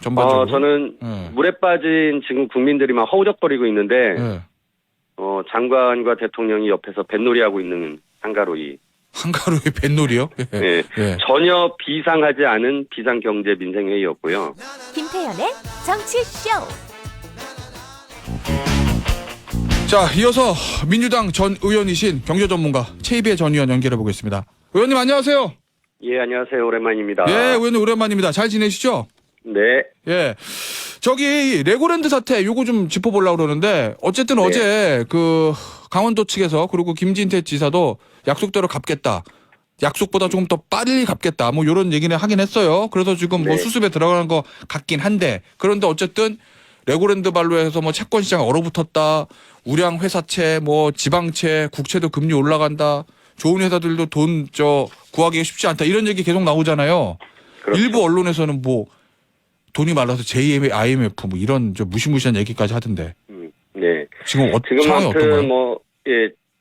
전반적으로? 저는 예. 물에 빠진 지금 국민들이 막 허우적거리고 있는데 예. 장관과 대통령이 옆에서 뱃놀이하고 있는 한가로이. 한가로이 뱃놀이요? 예. 네. 예. 전혀 비상하지 않은 비상경제민생회의였고요. 김태현의 정치쇼. 자, 이어서 민주당 전 의원이신 경제 전문가 최이배 전 의원 연결해 보겠습니다. 의원님 안녕하세요. 예, 안녕하세요. 오랜만입니다. 예, 의원님 오랜만입니다. 잘 지내시죠? 네. 예. 저기 레고랜드 사태 요거 좀 짚어보려고 그러는데 어쨌든 네. 어제 그 강원도 측에서 그리고 김진태 지사도 약속대로 갚겠다. 약속보다 조금 더 빨리 갚겠다. 뭐 이런 얘기는 하긴 했어요. 그래서 지금 뭐 네. 수습에 들어가는 거 같긴 한데 그런데 어쨌든 레고랜드 발로 해서 뭐 채권 시장 얼어붙었다. 우량 회사채 뭐 지방채 국채도 금리 올라간다. 좋은 회사들도 돈 구하기가 쉽지 않다. 이런 얘기 계속 나오잖아요. 그렇죠. 일부 언론에서는 뭐 돈이 말라서 IMF 뭐 이런 무시무시한 얘기까지 하던데. 네. 지금 지금 상황이 어떤가요? 아무튼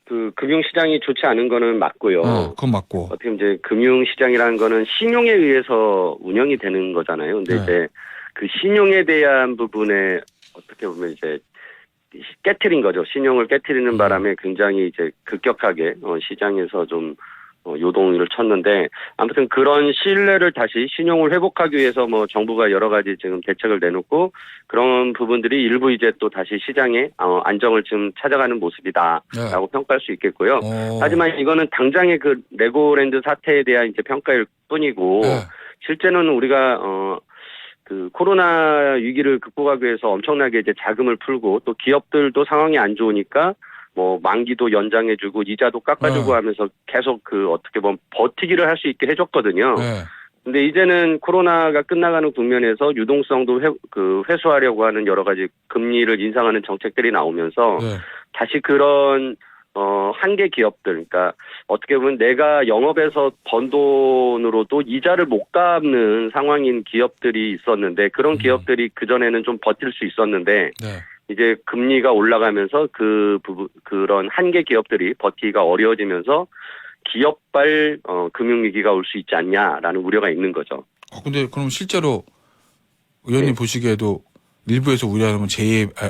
그 금융시장이 좋지 않은 거는 맞고요. 그건 맞고. 어떻게 보면 이제 금융시장이라는 거는 신용에 의해서 운영이 되는 거잖아요. 근데 네. 이제 그 신용에 대한 부분에 어떻게 보면 이제 깨트린 거죠. 신용을 깨트리는 바람에 굉장히 이제 급격하게 시장에서 좀 요동을 쳤는데 아무튼 그런 신뢰를 다시 신용을 회복하기 위해서 뭐 정부가 여러 가지 지금 대책을 내놓고 그런 부분들이 일부 이제 또 다시 시장에 안정을 지금 찾아가는 모습이다라고 평가할 수 있겠고요. 하지만 이거는 당장의 그 레고랜드 사태에 대한 이제 평가일 뿐이고 네. 실제는 우리가 그 코로나 위기를 극복하기 위해서 엄청나게 이제 자금을 풀고 또 기업들도 상황이 안 좋으니까 뭐 만기도 연장해주고 이자도 깎아주고 하면서 계속 그 어떻게 보면 버티기를 할 수 있게 해줬거든요. 네. 근데 이제는 코로나가 끝나가는 국면에서 유동성도 회수하려고 하는 여러 가지 금리를 인상하는 정책들이 나오면서 네. 다시 그런 한계 기업들, 그러니까 어떻게 보면 내가 영업에서 번 돈으로도 이자를 못 갚는 상황인 기업들이 있었는데 그런 기업들이 그전에는 좀 버틸 수 있었는데 네. 이제 금리가 올라가면서 그런 한계 기업들이 버티기가 어려워지면서 기업발 금융위기가 올 수 있지 않냐라는 우려가 있는 거죠. 근데 그럼 실제로 의원님 보시기에도 일부에서 우려하는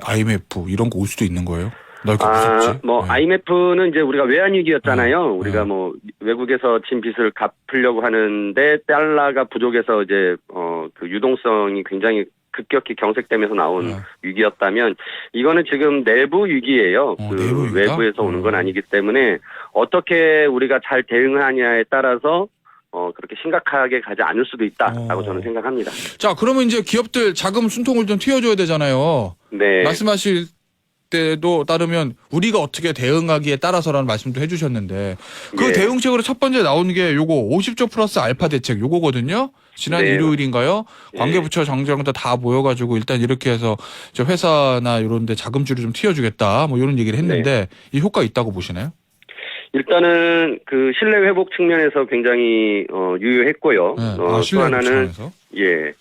IMF 이런 거 올 수도 있는 거예요? 나 이렇게 무섭지? 뭐 네. IMF는 이제 우리가 외환위기였잖아요. 우리가 뭐 외국에서 진 빚을 갚으려고 하는데 달러가 부족해서 이제 그 유동성이 굉장히 급격히 경색되면서 나온 위기였다면 이거는 지금 내부 위기예요. 내부 위기다? 외부에서 오는 건 아니기 때문에 어떻게 우리가 잘 대응하냐에 따라서 그렇게 심각하게 가지 않을 수도 있다라고 저는 생각합니다. 자, 그러면 이제 기업들 자금 순통을 좀 틔워줘야 되잖아요. 네. 말씀하실 때도 따르면 우리가 어떻게 대응하기에 따라서라는 말씀도 해주셨는데 그 예. 대응책으로 첫 번째 나온 게 요거 50조 플러스 알파 대책 요거거든요. 지난 네. 일요일인가요? 예. 관계부처 장관들 다 모여가지고 일단 이렇게 해서 저 회사나 이런 데 자금줄을 좀 틔워주겠다 뭐 이런 얘기를 했는데 이 효과 있다고 보시나요? 일단은 그 신뢰 회복 측면에서 굉장히 유효했고요. 네. 또 신뢰 하나는 차원에서? 예.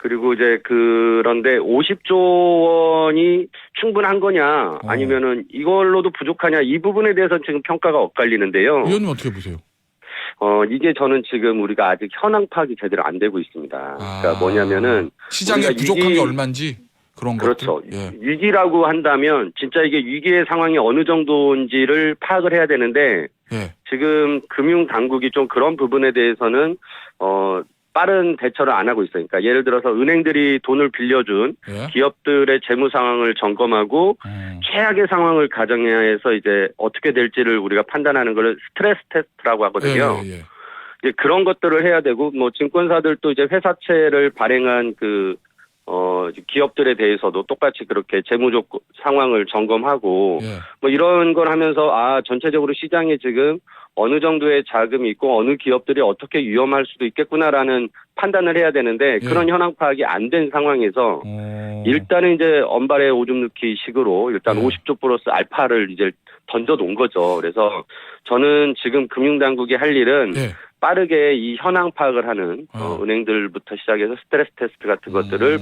그리고 이제 그런데 50조 원이 충분한 거냐 아니면은 이걸로도 부족하냐 이 부분에 대해서 지금 평가가 엇갈리는데요. 의원님 어떻게 보세요? 이게 저는 지금 우리가 아직 현황 파악이 제대로 안 되고 있습니다. 그러니까 뭐냐면은 시장에 우리가 부족한 게 얼마인지 그런 거. 그렇죠. 예. 위기라고 한다면 진짜 이게 위기의 상황이 어느 정도인지를 파악을 해야 되는데 예. 지금 금융 당국이 좀 그런 부분에 대해서는 빠른 대처를 안 하고 있어요. 그러니까 예를 들어서 은행들이 돈을 빌려준 예. 기업들의 재무 상황을 점검하고 최악의 상황을 가정해서 이제 어떻게 될지를 우리가 판단하는 걸 스트레스 테스트라고 하거든요. 예. 이제 그런 것들을 해야 되고 뭐 증권사들도 이제 회사채를 발행한 기업들에 대해서도 똑같이 그렇게 재무적 상황을 점검하고 예. 뭐 이런 걸 하면서 전체적으로 시장에 지금 어느 정도의 자금이 있고 어느 기업들이 어떻게 위험할 수도 있겠구나라는 판단을 해야 되는데 그런 현황 파악이 안 된 상황에서 일단은 이제 언발에 오줌 넣기 식으로 일단 50조 플러스 알파를 이제 던져 놓은 거죠. 그래서 저는 지금 금융당국이 할 일은 빠르게 이 현황 파악을 하는 은행들부터 시작해서 스트레스 테스트 같은 것들을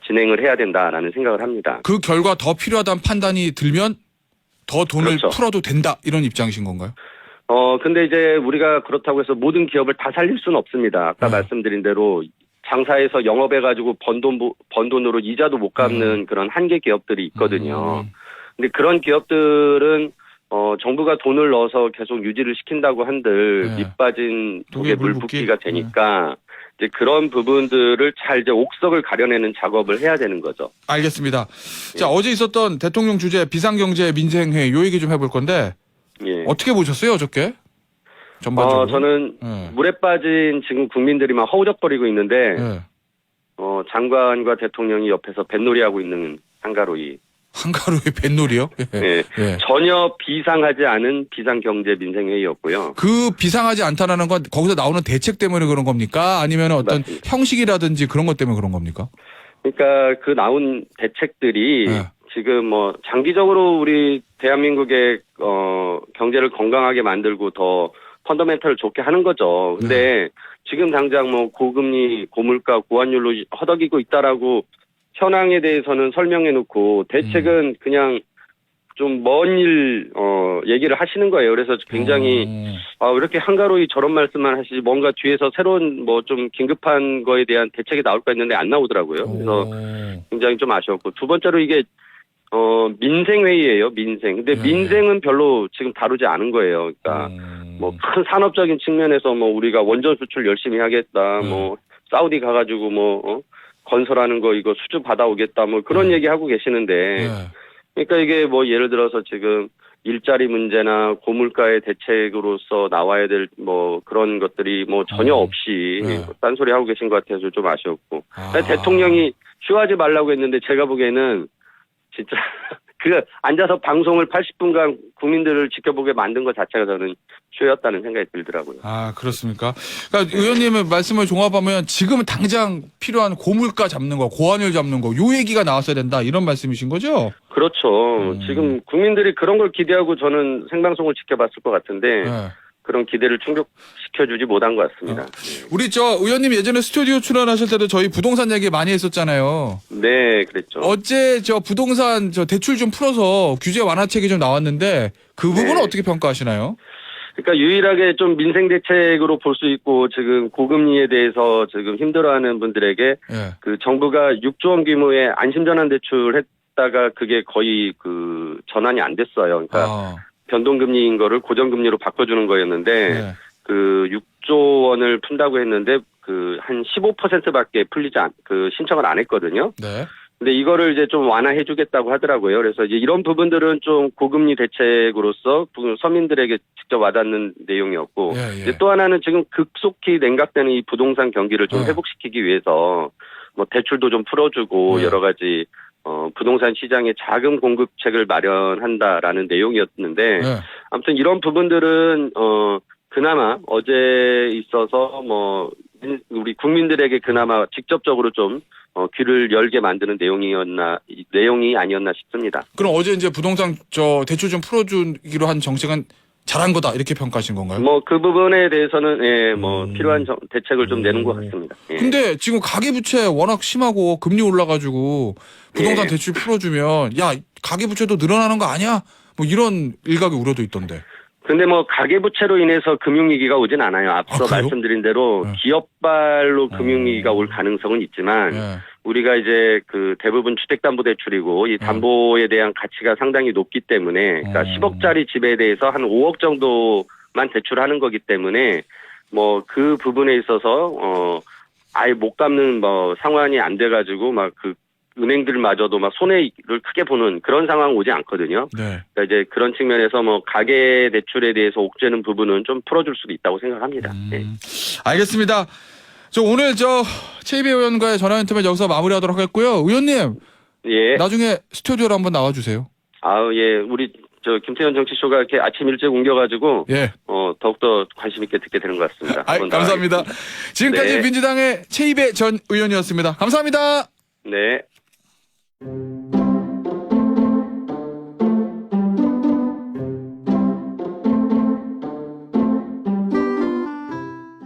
진행을 해야 된다라는 생각을 합니다. 그 결과 더 필요하다는 판단이 들면 더 돈을 그렇죠. 풀어도 된다 이런 입장이신 건가요? 근데 이제 우리가 그렇다고 해서 모든 기업을 다 살릴 수는 없습니다. 아까 말씀드린 대로 장사해서 영업해가지고 번 돈으로 이자도 못 갚는 그런 한계 기업들이 있거든요. 근데 그런 기업들은 정부가 돈을 넣어서 계속 유지를 시킨다고 한들 네. 밑빠진 독에 독에 물붓기가 되니까 이제 그런 부분들을 잘 이제 옥석을 가려내는 작업을 해야 되는 거죠. 알겠습니다. 자, 어제 있었던 대통령 주재 비상경제 민생회의 요 얘기 좀 해볼 건데 예. 어떻게 보셨어요, 어저께? 전반적으로. 저는 예. 물에 빠진 지금 국민들이 막 허우적거리고 있는데 예. 장관과 대통령이 옆에서 뱃놀이하고 있는 한가로이. 한가로의 뱃놀이요? 예. 예. 예. 전혀 비상하지 않은 비상경제 민생회의였고요. 그 비상하지 않다라는 건 거기서 나오는 대책 때문에 그런 겁니까? 아니면 어떤 맞습니다. 형식이라든지 그런 것 때문에 그런 겁니까? 그러니까 그 나온 대책들이 네. 지금 뭐 장기적으로 우리 대한민국의 경제를 건강하게 만들고 더 펀더멘털을 좋게 하는 거죠. 근데 지금 당장 뭐 고금리, 고물가, 고환율로 허덕이고 있다라고 현황에 대해서는 설명해 놓고 대책은 그냥 좀 먼 일 얘기를 하시는 거예요. 그래서 굉장히 왜 이렇게 한가로이 저런 말씀만 하시지 뭔가 뒤에서 새로운 뭐 좀 긴급한 거에 대한 대책이 나올까 했는데 안 나오더라고요. 그래서 굉장히 좀 아쉬웠고 두 번째로 이게 민생회의예요. 민생. 근데 네. 민생은 별로 지금 다루지 않은 거예요. 그러니까 뭐 큰 산업적인 측면에서 뭐 우리가 원전 수출 열심히 하겠다. 뭐 사우디 가가지고 뭐 건설하는 거 이거 수주 받아오겠다. 뭐 그런 얘기 하고 계시는데 네. 그러니까 이게 뭐 예를 들어서 지금 일자리 문제나 고물가의 대책으로서 나와야 될 뭐 그런 것들이 뭐 전혀 없이 네. 딴소리 하고 계신 것 같아서 좀 아쉬웠고 아. 대통령이 휴하지 말라고 했는데 제가 보기에는 진짜 그 앉아서 방송을 80분간 국민들을 지켜보게 만든 것 자체가 저는 쉬었다는 생각이 들더라고요. 아, 그렇습니까? 그러니까 의원님의 말씀을 종합하면 지금 당장 필요한 고물가 잡는 거, 고환율 잡는 거, 요 얘기가 나왔어야 된다 이런 말씀이신 거죠? 그렇죠. 지금 국민들이 그런 걸 기대하고 저는 생방송을 지켜봤을 것 같은데 네. 그런 기대를 충족시켜주지 못한 것 같습니다. 우리 의원님 예전에 스튜디오 출연하실 때도 저희 부동산 얘기 많이 했었잖아요. 네, 그랬죠. 어제 부동산 대출 좀 풀어서 규제 완화책이 좀 나왔는데 그 부분은 네. 어떻게 평가하시나요? 그러니까 유일하게 좀 민생 대책으로 볼 수 있고 지금 고금리에 대해서 지금 힘들어하는 분들에게 예. 그 정부가 6조 원 규모의 안심전환 대출했다가 그게 거의 그 전환이 안 됐어요. 그러니까 변동금리인 거를 고정금리로 바꿔주는 거였는데 네. 그 6조 원을 푼다고 했는데 그 한 15%밖에 풀리지 신청을 안 했거든요. 네. 근데 이거를 이제 좀 완화해주겠다고 하더라고요. 그래서 이제 이런 부분들은 좀 고금리 대책으로서 서민들에게 직접 와닿는 내용이었고, 예, 예. 이제 또 하나는 지금 급속히 냉각되는 이 부동산 경기를 좀 회복시키기 위해서 뭐 대출도 좀 풀어주고 여러 가지 부동산 시장에 자금 공급책을 마련한다라는 내용이었는데 아무튼 이런 부분들은 그나마 어제 있어서 뭐 우리 국민들에게 그나마 직접적으로 좀 귀를 열게 만드는 내용이 아니었나 싶습니다. 그럼 어제 이제 부동산 대출 좀 풀어주기로 한 정책은 잘한 거다 이렇게 평가하신 건가요? 뭐 그 부분에 대해서는 뭐 필요한 대책을 좀 내는 것 같습니다. 예. 근데 지금 가계부채 워낙 심하고 금리 올라가지고 부동산 대출 풀어주면 야 가계부채도 늘어나는 거 아니야? 뭐 이런 일각의 우려도 있던데. 근데 뭐 가계부채로 인해서 금융위기가 오진 않아요. 앞서 그래요? 말씀드린 대로 기업발로 금융위기가 올 가능성은 있지만 우리가 이제 그 대부분 주택담보대출이고 이 담보에 대한 가치가 상당히 높기 때문에 그러니까 10억짜리 집에 대해서 한 5억 정도만 대출하는 거기 때문에 뭐 그 부분에 있어서 아예 못 갚는 뭐 상황이 안 돼가지고 막 그 은행들마저도 막 손해를 크게 보는 그런 상황 오지 않거든요. 네. 그러니까 이제 그런 측면에서 뭐 가계 대출에 대해서 옥죄는 부분은 좀 풀어줄 수도 있다고 생각합니다. 네. 알겠습니다. 오늘 최이배 의원과의 전화 인터뷰 여기서 마무리하도록 하겠고요. 의원님, 예. 나중에 스튜디오로 한번 나와주세요. 예. 우리 김태현 정치쇼가 이렇게 아침 일찍 옮겨가지고 예. 더욱더 관심 있게 듣게 되는 것 같습니다. 감사합니다. 지금까지 네. 민주당의 최이배 전 의원이었습니다. 감사합니다. 네.